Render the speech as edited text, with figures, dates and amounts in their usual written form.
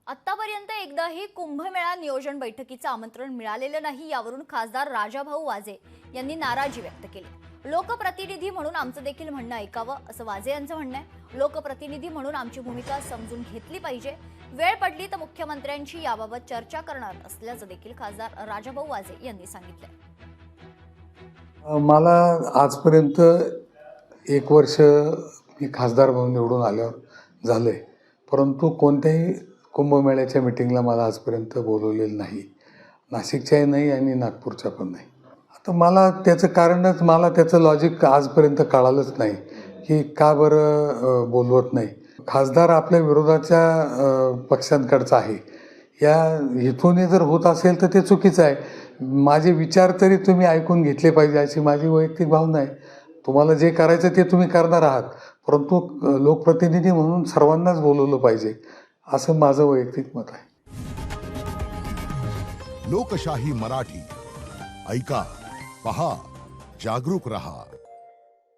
आतापर्यंत एकदाही कुंभमेळा नियोजन बैठकीचं आमंत्रण मिळालेलं नाही, यावरून खासदार राजाभाऊ वाजे यांनी नाराजी व्यक्त केली। लोकप्रतिनिधी म्हणून आमचं देखील म्हणणं ऐकावं असं वाजे यांचं म्हणणं आहे। लोकप्रतिनिधी म्हणून आमची भूमिका समजून घेतली पाहिजे, वेळ पडली तर मुख्यमंत्र्यांशी याबाबत चर्चा करणार असल्याचं देखील खासदार राजाभाऊ वाजे यांनी सांगितलं। मला आजपर्यंत 1 वर्ष मी खासदार म्हणून निवडून आल्यावर झाले, परंतु कोणत्याही कुंभमेळ्याच्या मीटिंगला मला आजपर्यंत बोलवलेलं नाही, नाशिकच्याही नाही आणि नागपूरच्या पण नाही। आता मला त्याचं कारणच, मला त्याचं लॉजिक आजपर्यंत कळालंच नाही की का बरं बोलवत नाही। खासदार आपल्या विरोधाच्या पक्षांकडचा आहे, या इथूनही जर होत असेल तर ते चुकीचं आहे। माझे विचार तरी तुम्ही ऐकून घेतले पाहिजे अशी माझी वैयक्तिक भावना आहे। तुम्हाला जे करायचं ते तुम्ही करणार आहात, परंतु लोकप्रतिनिधी म्हणून सर्वांनाच बोलवलं पाहिजे असं माझं वैयक्तिक मत आहे। लोकशाही मराठी ऐका, पहा, जागरूक रहा।